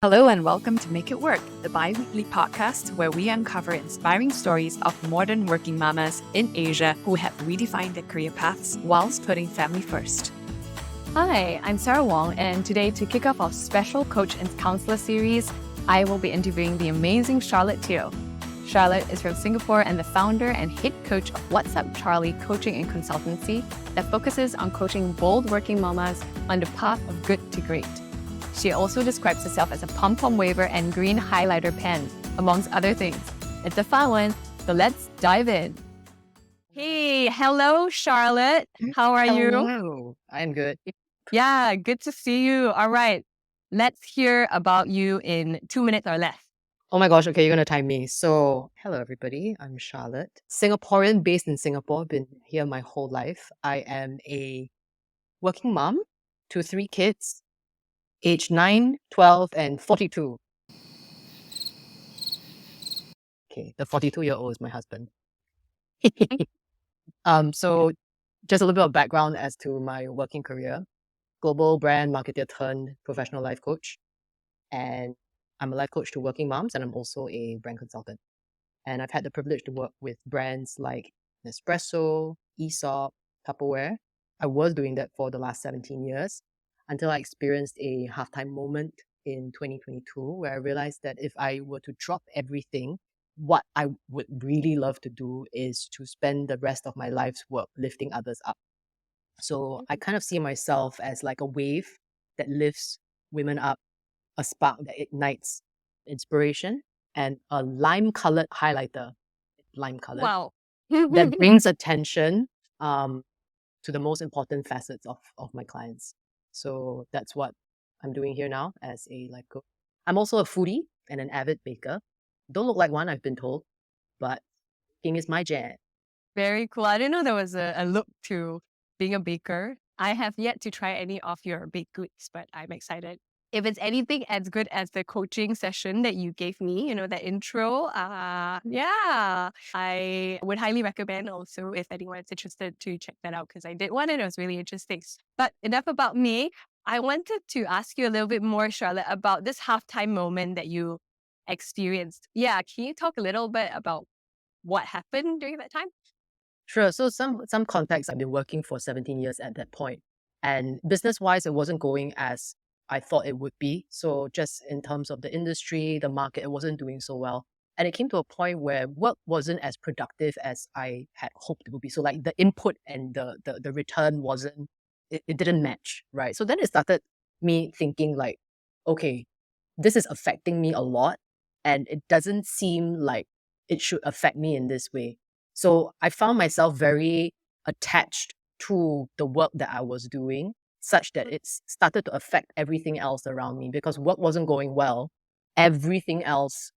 Hello and welcome to Make It Work, the bi-weekly podcast where we uncover inspiring stories of modern working mamas in Asia who have redefined their career paths whilst putting family first. Hi, I'm Sarah Wong, and today to kick off our special Coach and Counselor series, I will be interviewing the amazing Charlotte Teo. Charlotte is from Singapore and the founder and head coach of Whatssup Charlie Coaching and Consultancy that focuses on coaching bold working mamas on the path of good to great. She also describes herself as a pom-pom waver and green highlighter pen, amongst other things. It's a fun one, so let's dive in. Hey, hello, Charlotte. How are you? Hello, I'm good. Yeah, good to see you. All right, let's hear about you in 2 minutes or less. Oh my gosh, okay, you're gonna time me. So, hello everybody, I'm Charlotte. Singaporean based in Singapore, been here my whole life. I am a working mom to 3 kids, age 9, 12, and 42. Okay, the 42-year-old is my husband. So just a little bit of background as to my working career. Global brand marketer turned professional life coach. And I'm a life coach to working moms, and I'm also a brand consultant. And I've had the privilege to work with brands like Nespresso, Aesop, Tupperware. I was doing that for the last 17 years until I experienced a half-time moment in 2022 where I realized that if I were to drop everything, what I would really love to do is to spend the rest of my life's work lifting others up. So I kind of see myself as like a wave that lifts women up, a spark that ignites inspiration, and a lime-colored highlighter, lime-colored, Wow. that brings attention to the most important facets of my clients. So that's what I'm doing here now as a life coach. I'm also a foodie and an avid baker. Don't look like one, I've been told, but baking is my jam. Very cool. I didn't know there was a look to being a baker. I have yet to try any of your baked goods, but I'm excited. If it's anything as good as the coaching session that you gave me, that intro, yeah, I would highly recommend also if anyone's interested to check that out because I did one and it was really interesting. But enough about me. I wanted to ask you a little bit more, Charlotte, about this halftime moment that you experienced. Yeah, can you talk a little bit about what happened during that time? Sure. So some context, I've been working for 17 years at that point. And business-wise, it wasn't going as I thought it would be. So just in terms of the industry, the market, it wasn't doing so well. And it came to a point where work wasn't as productive as I had hoped it would be. So like the input and the return wasn't, it didn't match, right? So then it started me thinking like, okay, this is affecting me a lot. And it doesn't seem like it should affect me in this way. So I found myself very attached to the work that I was doing, such that it's started to affect everything else around me because work wasn't going well. Everything else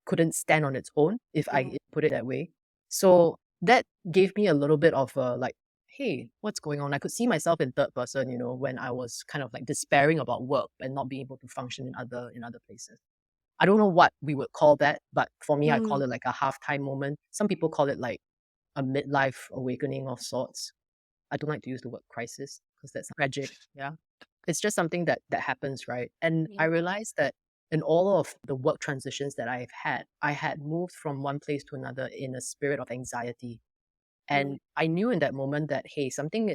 couldn't stand on its own, if I put it that way. So that gave me a little bit of a like, hey, what's going on? I could see myself in third person, when I was kind of like despairing about work and not being able to function in other places. I don't know what we would call that, but for me, I call it like a half-time moment. Some people call it like a midlife awakening of sorts. I don't like to use the word crisis because that's tragic. Yeah. It's just something that happens, right? And I realized that in all of the work transitions that I've had, I had moved from one place to another in a spirit of anxiety. And I knew in that moment that, hey, something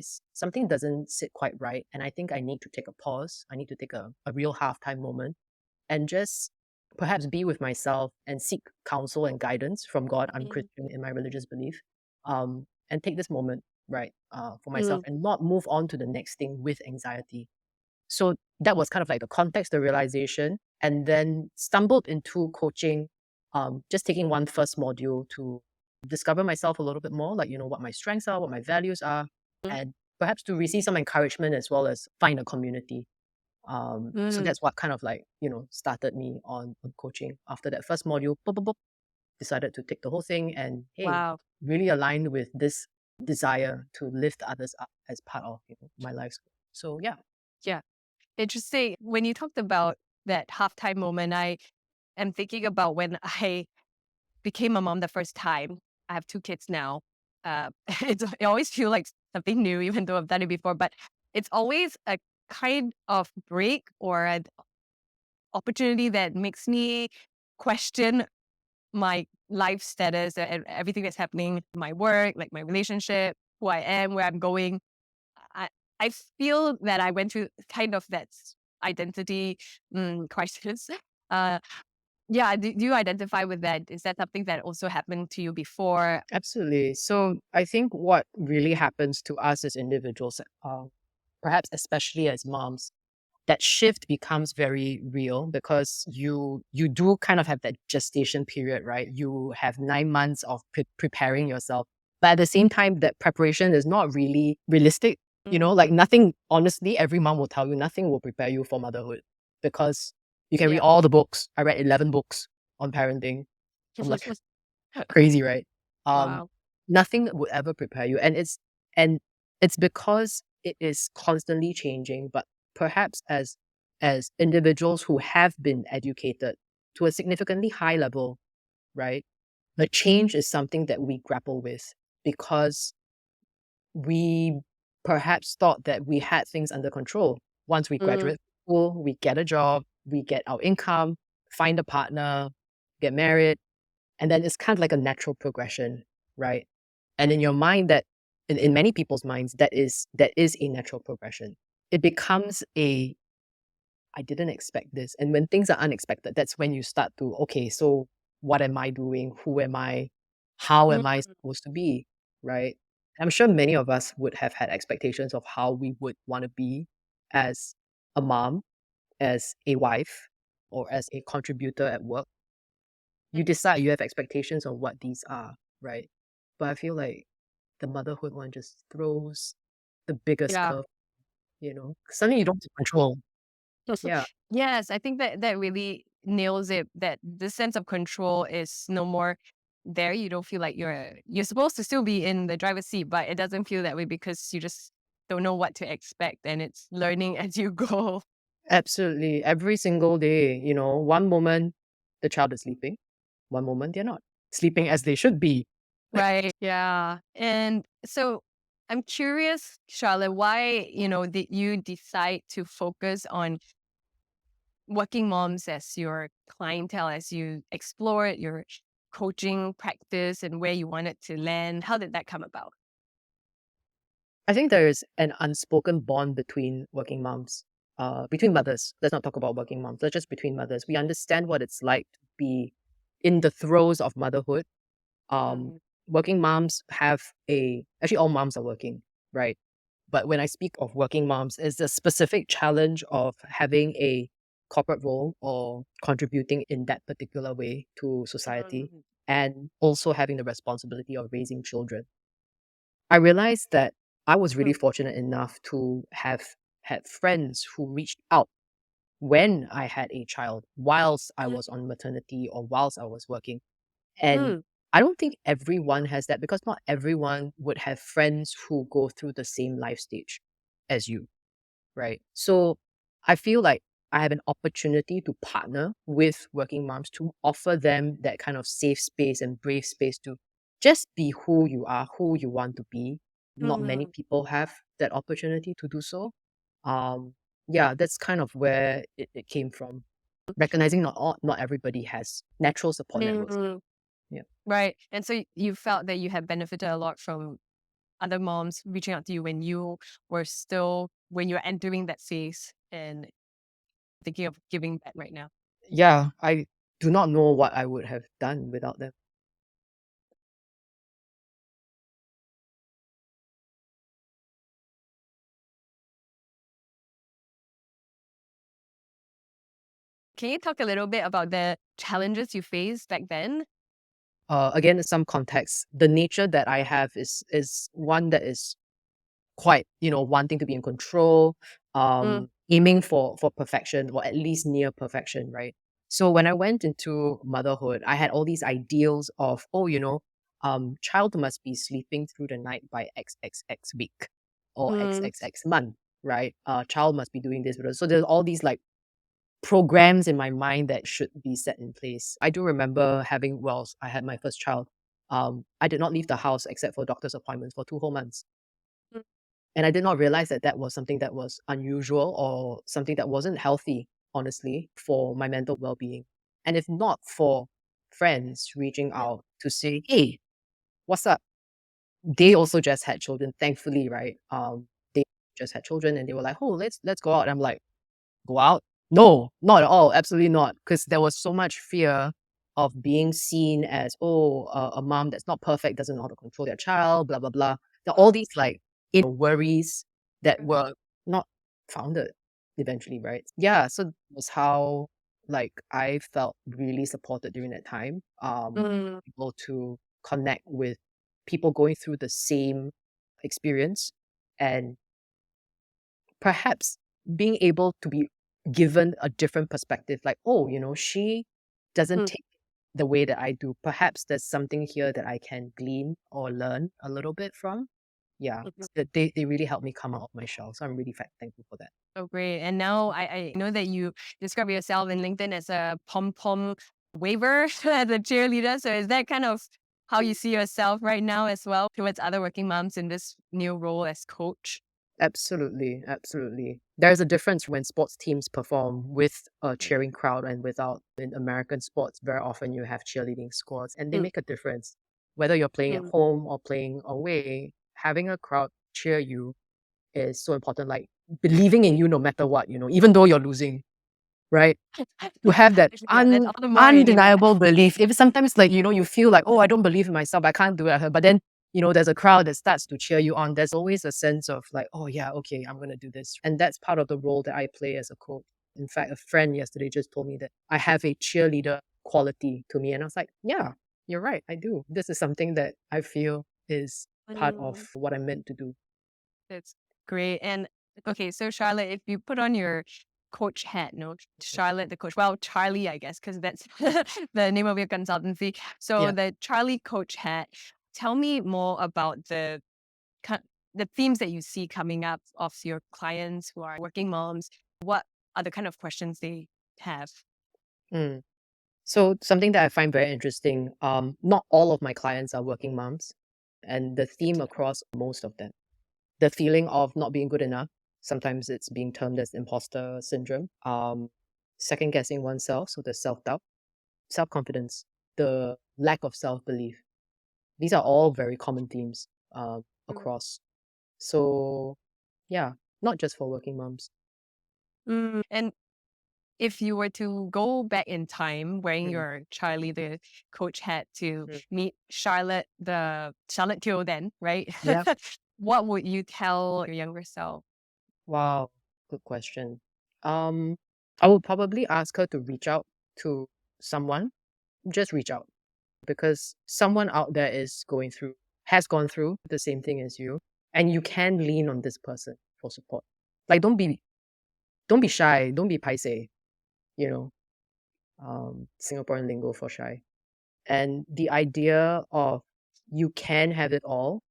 doesn't sit quite right. And I think I need to take a pause. I need to take a real half-time moment and just perhaps be with myself and seek counsel and guidance from God. I'm Christian in my religious belief. And take this moment, right, for myself and not move on to the next thing with anxiety. So that was kind of like the context, the realization, and then stumbled into coaching, just taking one first module to discover myself a little bit more, like, what my strengths are, what my values are, and perhaps to receive some encouragement as well as find a community. So that's what kind of like, started me on coaching. After that first module, boop, boop, boop, decided to take the whole thing and, hey, Wow. really aligned with this desire to lift others up as part of my life's goal. So yeah. Yeah. Interesting. When you talked about that halftime moment, I am thinking about when I became a mom the first time. I have 2 kids now. It always feels like something new, even though I've done it before. But it's always a kind of break or an opportunity that makes me question my life status and everything that's happening, my work, like my relationship, who I am, where I'm going. I I feel that I went through kind of that identity crisis. Uh, yeah, do you identify with that? Is that something that also happened to you before? Absolutely. So I think what really happens to us as individuals, perhaps especially as moms, that shift becomes very real because you do kind of have that gestation period, right? You have 9 months of preparing yourself, but at the same time, that preparation is not really realistic. Like nothing. Honestly, every mom will tell you nothing will prepare you for motherhood because you can read Yeah. all the books. I read 11 books on parenting. I'm like crazy, right? Um, Wow. Nothing would ever prepare you, and it's because it is constantly changing. But perhaps as individuals who have been educated to a significantly high level, right? The change is something that we grapple with because we perhaps thought that we had things under control. Once we Mm, graduate school, we get a job, we get our income, find a partner, get married, and then it's kind of like a natural progression, right? And in your mind, that in many people's minds, that is a natural progression. It becomes a I didn't expect this. And when things are unexpected, that's when you start to, okay, so what am I doing? Who am I? How mm, am I supposed to be? Right? I'm sure many of us would have had expectations of how we would want to be as a mom, as a wife, or as a contributor at work. You decide, you have expectations on what these are, right? But I feel like the motherhood one just throws the biggest yeah. curve, Suddenly you don't have control. Yeah, Yes, I think that that really nails it. That the sense of control is no more there. You don't feel like you're supposed to still be in the driver's seat, but it doesn't feel that way because you just don't know what to expect, and it's learning as you go. absolutely. Every single day, one moment the child is sleeping, one moment they're not sleeping as they should be. Right. Yeah. And so I'm curious, Charlotte, why, did you decide to focus on working moms as your clientele as you explored your coaching practice and where you wanted to land? How did that come about? I think there is an unspoken bond between working moms, between mothers. Let's not talk about working moms. Let's just between mothers. We understand what it's like to be in the throes of motherhood. Um, Mm, Working moms have actually all moms are working, right? But when I speak of working moms, it's the specific challenge of having a corporate role or contributing in that particular way to society, mm, and also having the responsibility of raising children. I realized that I was really mm, fortunate enough to have had friends who reached out when I had a child, whilst I was on maternity or whilst I was working. And mm, I don't think everyone has that because not everyone would have friends who go through the same life stage as you, right? So I feel like I have an opportunity to partner with working moms to offer them that kind of safe space and brave space to just be who you are, who you want to be. Not many mm, people have that opportunity to do so. Um, yeah, that's kind of where it came from. Recognizing not everybody has natural support networks. mm. Yeah. Right. And so you felt that you had benefited a lot from other moms reaching out to you when you were still, when you're entering that phase and thinking of giving back right now. Yeah, I do not know what I would have done without them. Can you talk a little bit about the challenges you faced back then? Again, in some context, the nature that I have is one that is quite, wanting to be in control, Mm, aiming for perfection or at least near perfection, right? So when I went into motherhood, I had all these ideals of, child must be sleeping through the night by XXX week or mm, XXX month, right? Child must be doing this. So there's all these like programs in my mind that should be set in place. I do remember I had my first child. I did not leave the house except for doctor's appointments for 2 whole months. And I did not realize that that was something that was unusual or something that wasn't healthy, honestly, for my mental well-being. And if not for friends reaching out to say, hey, what's up? They also just had children, thankfully, right? They just had children and they were like, oh, let's go out. And I'm like, go out? No, not at all. Absolutely not. Because there was so much fear of being seen as, oh, a mom that's not perfect, doesn't know how to control their child, blah, blah, blah. All these like worries that were not founded eventually, right? Yeah. So that was how like I felt really supported during that time. Mm. Able to connect with people going through the same experience and perhaps being able to be given a different perspective, like, oh, she doesn't Mm. take the way that I do. Perhaps there's something here that I can glean or learn a little bit from. Yeah, Mhm. they really helped me come out of my shell. So I'm really thankful for that. So great. And now I know that you describe yourself in LinkedIn as a pom-pom waver as a cheerleader. So is that kind of how you see yourself right now as well towards other working moms in this new role as coach? Absolutely, absolutely. There's a difference when sports teams perform with a cheering crowd and without. In American sports, very often you have cheerleading squads and they Mm. make a difference. Whether you're playing at Mm. home or playing away, having a crowd cheer you is so important. Like believing in you no matter what, even though you're losing, right? To have that Yeah, that's all the more meaningful. undeniable belief. If sometimes like, you feel like, oh, I don't believe in myself, I can't do it. But then, there's a crowd that starts to cheer you on. There's always a sense of like, oh yeah, okay, I'm gonna do this. And that's part of the role that I play as a coach. In fact, a friend yesterday just told me that I have a cheerleader quality to me. And I was like, yeah, you're right, I do. This is something that I feel is part of Mm. what I'm meant to do. That's great. And okay, so Charlotte, if you put on your coach hat, no, Charlotte the coach, well, Charlie, I guess, because that's the name of your consultancy. So Yeah. the Charlie coach hat, tell me more about ki- the themes that you see coming up of your clients who are working moms. What are the kind of questions they have? Mm. So something that I find very interesting, not all of my clients are working moms, and the theme across most of them, the feeling of not being good enough. Sometimes it's being termed as imposter syndrome. Second guessing oneself, so the self doubt, self confidence, the lack of self belief. These are all very common themes across. So yeah, not just for working moms. And if you were to go back in time wearing Mm, your Charlie the coach hat to mm. meet Charlotte Teo then, right? Yeah. What would you tell your younger self? Wow. Good question. Um, I would probably ask her to reach out to someone. Just reach out because someone out there has gone through the same thing as you, and you can lean on this person for support. Like, don't be shy, don't be paise, you know, Singaporean lingo for shy. And the idea of you can have it all,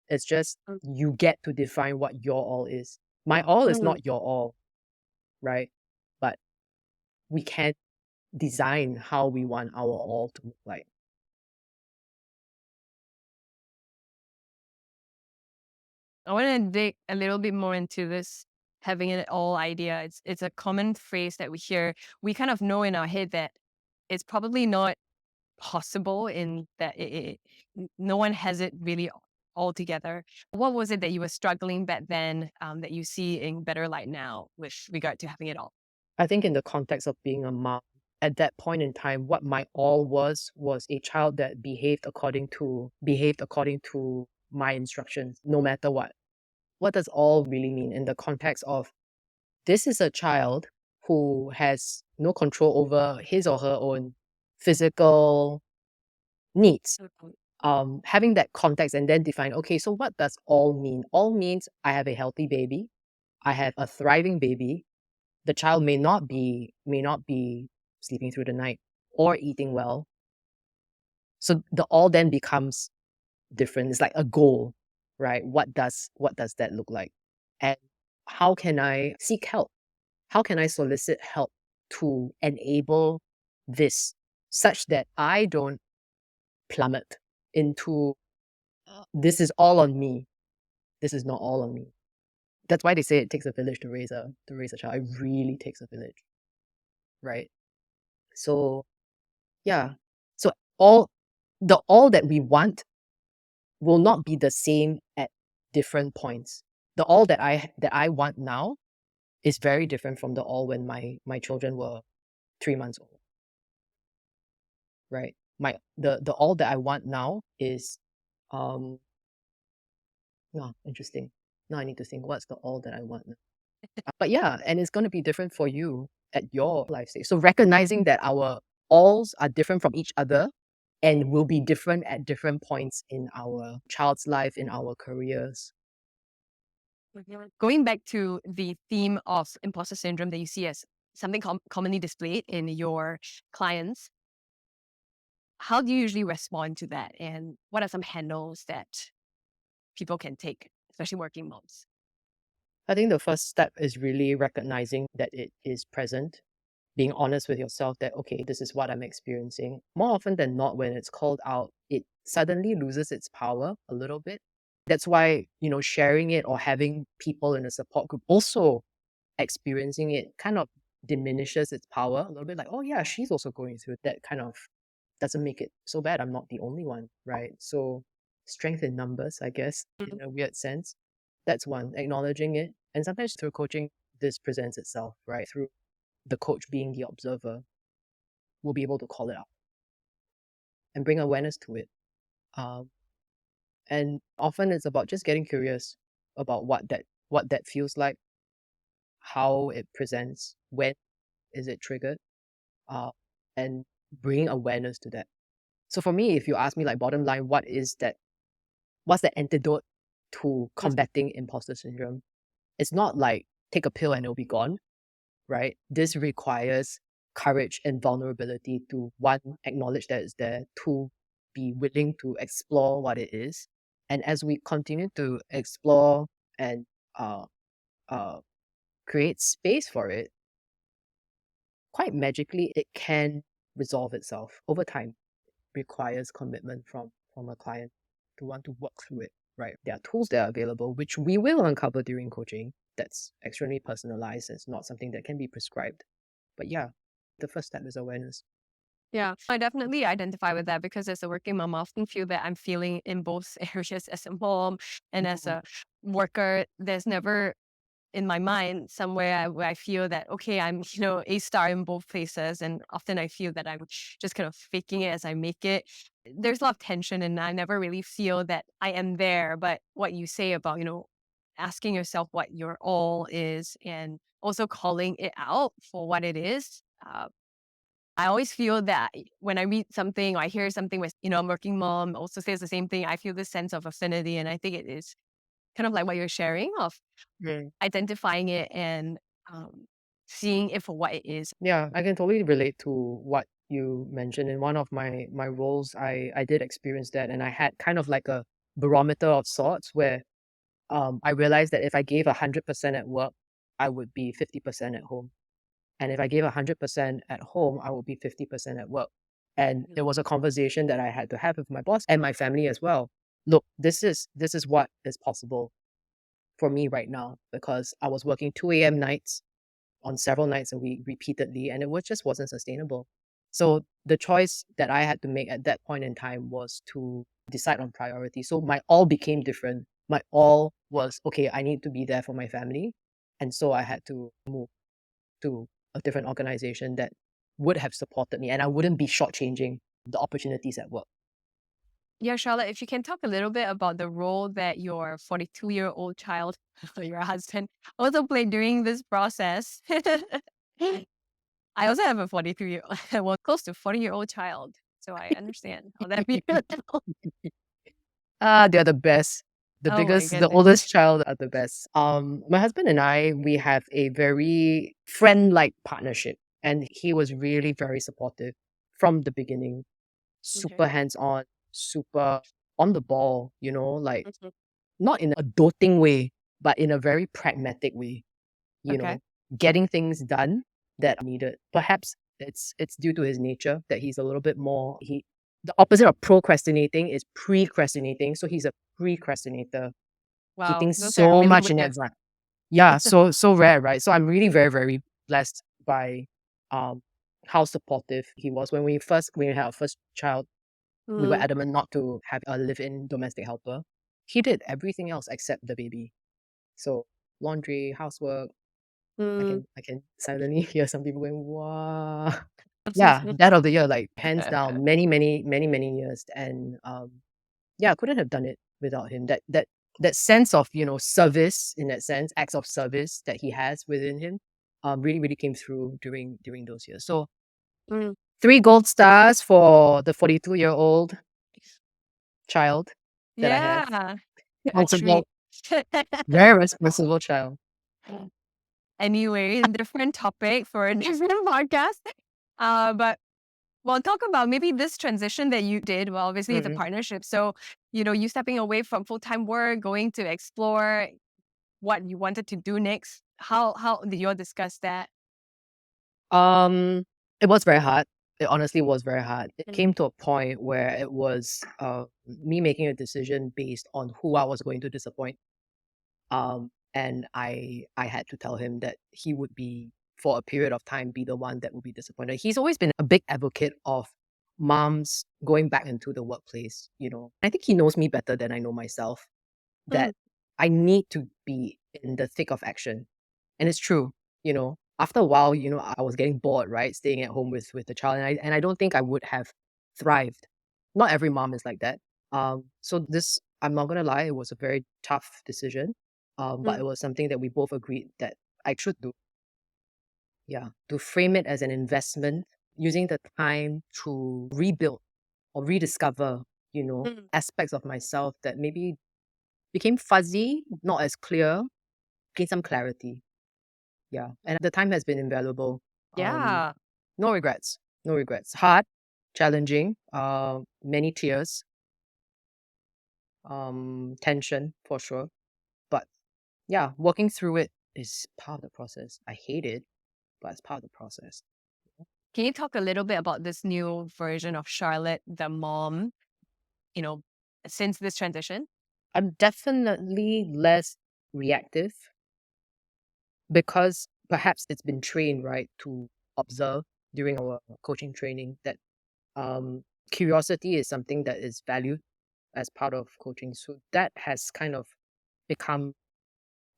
it's just you get to define what your all is. My all is Mm. not your all, right? But we can design how we want our all to look like. I want to dig a little bit more into this having it all idea. It's a common phrase that we hear. We kind of know in our head that it's probably not possible in that no one has it really all together. What was it that you were struggling back then that you see in better light now with regard to having it all? I think in the context of being a mom, at that point in time, what my all was a child that behaved according to my instructions, no matter what. What does all really mean in the context of this is a child who has no control over his or her own physical needs? Having that context and then define, okay, so what does all mean? All means I have a healthy baby, I have a thriving baby. The child may not be sleeping through the night or eating well. So the all then becomes different. It's like a goal, right? What does that look like? And how can I seek help? How can I solicit help to enable this such that I don't plummet into this is all on me. this is not all on me. That's why they say it takes a village to raise a child. It really takes a village, right? So yeah. So all that we want will not be the same at different points. The all that I want now is very different from the all when my children were 3 months old, right? The all that I want now is um no, interesting. Now I need to think what's the all that I want now. But yeah, and it's going to be different for you at your life stage. So recognizing that our alls are different from each other and will be different at different points in our child's life, in our careers. Going back to the theme of imposter syndrome that you see as something commonly displayed in your clients, how do you usually respond to that? And what are some handles that people can take, especially working moms? I think the first step is really recognizing that it is present, being honest with yourself that, okay, this is what I'm experiencing. More often than not, when it's called out, it suddenly loses its power a little bit. That's why, sharing it or having people in a support group also experiencing it kind of diminishes its power a little bit. Like, oh yeah, she's also going through it. That kind of doesn't make it so bad. I'm not the only one, right? So strength in numbers, I guess, in a weird sense. That's one, acknowledging it. And sometimes through coaching, this presents itself, right? Through the coach being the observer, we'll be able to call it out and bring awareness to it. And often it's about just getting curious about what that feels like, how it presents, when is it triggered, and bringing awareness to that. So for me, if you ask me, like, bottom line, what's the antidote to combating imposter syndrome? It's not like take a pill and it'll be gone, right? This requires courage and vulnerability to, one, acknowledge that it's there, two, be willing to explore what it is. And as we continue to explore and uh, uh, create space for it, quite magically, it can resolve itself over time. Requires commitment from a client to want to work through it, right? There are tools that are available, which we will uncover during coaching. That's extremely personalized. It's not something that can be prescribed. But yeah, the first step is awareness. Yeah, I definitely identify with that because as a working mom, I often feel that I'm feeling in both areas as a mom and as a worker. There's never in my mind somewhere where I feel that, okay, I'm, a star in both places. And often I feel that I'm just kind of faking it as I make it. There's a lot of tension and I never really feel that I am there. But what you say about, asking yourself what your all is and also calling it out for what it is. I always feel that when I read something or I hear something with, a working mom also says the same thing, I feel this sense of affinity. And I think it is kind of like what you're sharing of identifying it and seeing it for what it is. Yeah, I can totally relate to what you mentioned. In one of my roles, I did experience that, and I had kind of like a barometer of sorts where I realized that if I gave 100% at work, I would be 50% at home. And if I gave 100% at home, I would be 50% at work. And it was a conversation that I had to have with my boss and my family as well. Look, this is what is possible for me right now because I was working 2 a.m. nights on several nights a week repeatedly, and it just wasn't sustainable. So the choice that I had to make at that point in time was to decide on priority. So my all became different. My all was, okay, I need to be there for my family. And so I had to move to a different organization that would have supported me and I wouldn't be shortchanging the opportunities at work. Yeah, Charlotte, if you can talk a little bit about the role that your 42-year-old child, your husband, also played during this process. I also have a 43-year-old, well, close to 40-year-old child. So I understand how that feels. They're the best. The Oh my biggest, the goodness. oldest child are the best. My husband and I, we have a very friend-like partnership, and he was really very supportive from the beginning. Okay. Super hands-on, super on the ball, like Mhm. not in a doting way, but in a very pragmatic way, Okay. getting things done that are needed. Perhaps it's due to his nature that he's a little bit more the opposite of procrastinating is precrastinating. So he's a precrastinator. Wow, eating those are so really much in rare. advance. Yeah, so rare, right? So I'm really very, very blessed by um how supportive he was when we had our first child. We were Mm, adamant not to have a live-in domestic helper. He did everything else except the baby. So laundry, housework. mm. I can silently hear some people going, "Wow." Yeah, that of the year, like hands down, many years, and yeah, I couldn't have done it without him. That sense of service, in that sense, acts of service that he has within him, really came through during those years. So Mm. 3 gold stars for the 42-year-old child that I have. Yeah, a treat. Responsible, very responsible child. Anyway, different topic for a different podcast. But well, talk about maybe this transition that you did. Well, obviously it's a Mm. partnership. So, you stepping away from full-time work, going to explore what you wanted to do next. How did you all discuss that? Um, it was very hard. It honestly was very hard. It Mm. came to a point where it was me making a decision based on who I was going to disappoint. And I had to tell him that he would be, for a period of time, be the one that would be disappointed. He's always been a big advocate of moms going back into the workplace. I think he knows me better than I know myself. Mm. That I need to be in the thick of action. And it's true, after a while, I was getting bored, right? Staying at home with the child. And I don't think I would have thrived. Not every mom is like that. So this, I'm not gonna lie, it was a very tough decision. But Mm. it was something that we both agreed that I should do. Yeah. To frame it as an investment, using the time to rebuild or rediscover, Mm. aspects of myself that maybe became fuzzy, not as clear, gain some clarity. Yeah. And the time has been invaluable. Yeah. No regrets. No regrets. Hard, challenging, many tears, tension for sure. But yeah, working through it is part of the process. I hate it, but it's part of the process. Can you talk a little bit about this new version of Charlotte, the mom, you know, since this transition? I'm definitely less reactive because perhaps it's been trained, right, to observe during our coaching training that um, curiosity is something that is valued as part of coaching. So that has kind of become,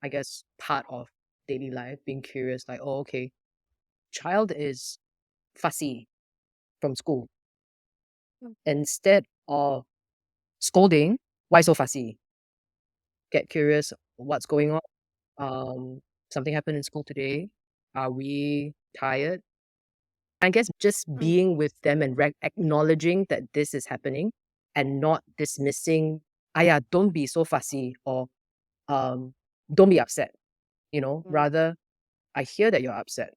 I guess, part of daily life, being curious, like, oh, okay, child is fussy from school. Mm. Instead of scolding, why so fussy? Get curious, what's going on? Something happened in school today. Are we tired? I guess just Mm. being with them and acknowledging that this is happening and not dismissing, yeah, don't be so fussy, or um, don't be upset, Mm. rather, I hear that you're upset.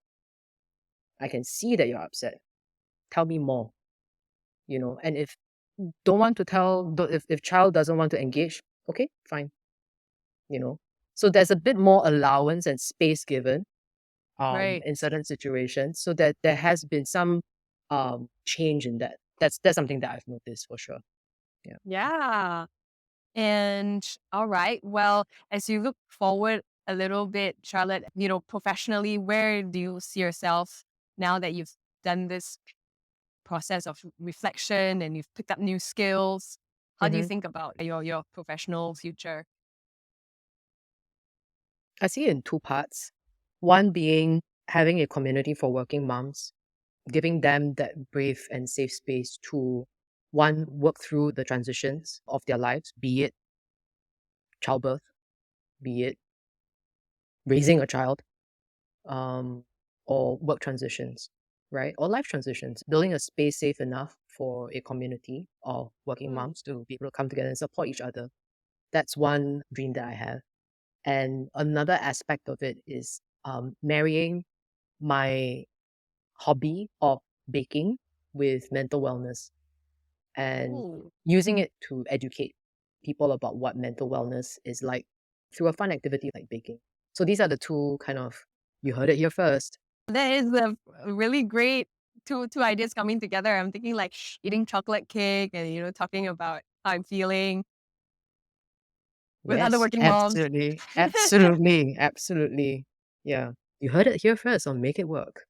I can see that you're upset. Tell me more, and if don't want to tell, if child doesn't want to engage, okay, fine, you know. So there's a bit more allowance and space given Right. in certain situations, so that there has been some change in that. That's something that I've noticed for sure. Yeah. Yeah. And all right. Well, as you look forward a little bit, Charlotte, professionally, where do you see yourself now that you've done this process of reflection and you've picked up new skills? How do you hmm think about your professional future? I see it in two parts. One being having a community for working moms, giving them that brave and safe space to, one, work through the transitions of their lives, be it childbirth, be it raising a child, um, or work transitions, right? Or life transitions, building a space safe enough for a community of working Mm. moms to be able to come together and support each other. That's one dream that I have. And another aspect of it is marrying my hobby of baking with mental wellness and Ooh. using it to educate people about what mental wellness is like through a fun activity like baking. So these are the two kind of, you heard it here first. That is a really great two ideas coming together. I'm thinking like eating chocolate cake and talking about how I'm feeling. with other Yes, working moms. absolutely. Absolutely. Absolutely. Yeah. You heard it here first on Make It Work.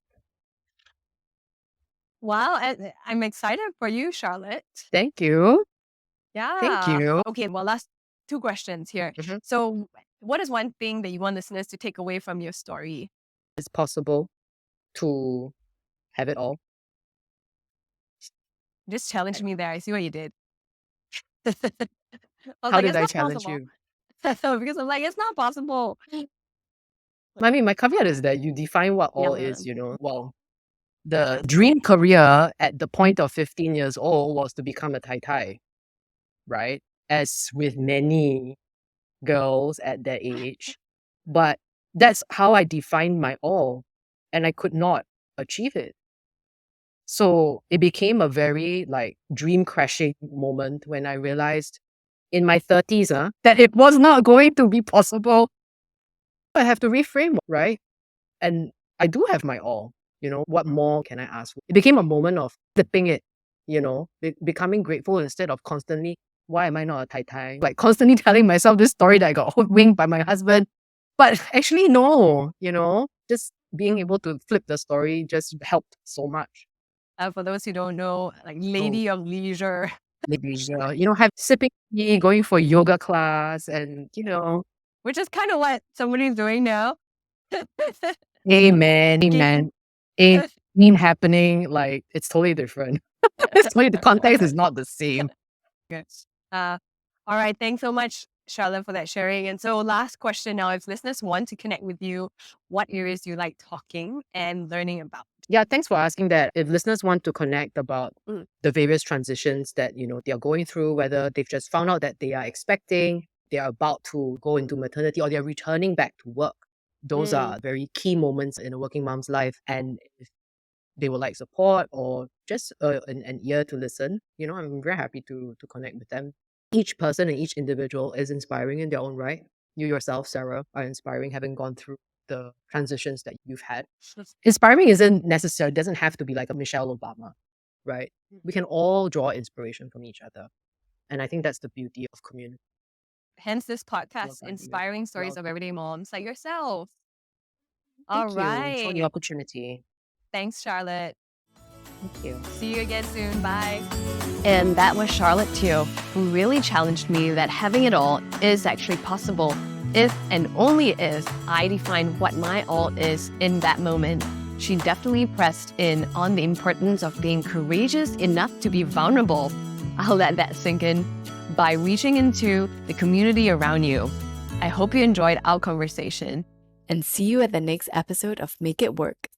Wow, and I'm excited for you, Charlotte. Thank you. Thank Yeah. you. Okay, well, last two questions here. Mhm. So, what is one thing that you want listeners to take away from your story? It's possible to have it all. Just challenge me there. I see what you did. I was How like, did it's I not challenge possible. you? Because I'm like, it's not possible. I mean, my caveat is that you define what all Yeah. is, Well, the dream career at the point of 15 years old was to become a tai, right? As with many girls at that age. But that's how I defined my all, and I could not achieve it. So it became a very like dream crashing moment when I realized in my 30s that it was not going to be possible. I have to reframe, right? And I do have my all. What more can I ask for? It became a moment of flipping it, becoming grateful instead of constantly, why am I not a tai? Like constantly telling myself this story that I got hoodwinked by my husband. But actually, no, just being able to flip the story just helped so much. For those who don't know, like lady of leisure. Maybe, have sipping tea, going for yoga class, and, Which is kind of what somebody's doing now. amen, Okay. amen. A meme happening, like, it's totally different. It's totally, the context is not the same. Yes. All right. Thanks so much, Charlotte, for that sharing. And so last question now, if listeners want to connect with you, what areas do you like talking and learning about? Yeah, thanks for asking that. If listeners want to connect about Mm. the various transitions that, they are going through, whether they've just found out that they are expecting, they are about to go into maternity, or they're returning back to work, those are very key moments in a working mom's life. And if they would like support or just an ear to listen, I'm very happy to connect with them. Each person and each individual is inspiring in their own right. You yourself, Sarah, are inspiring, having gone through the transitions that you've had. Inspiring isn't necessary, doesn't have to be like a Michelle Obama, right? We can all draw inspiration from each other. And I think that's the beauty of community. Hence this podcast, Well done, inspiring stories well of everyday moms like yourself. Thank All you for the right. opportunity. Thanks, Charlotte. Thank you. See you again soon. Bye. And that was Charlotte too, who really challenged me that having it all is actually possible if and only if I define what my all is in that moment. She definitely pressed in on the importance of being courageous enough to be vulnerable. I'll let that sink in by reaching into the community around you. I hope you enjoyed our conversation and see you at the next episode of Make It Work.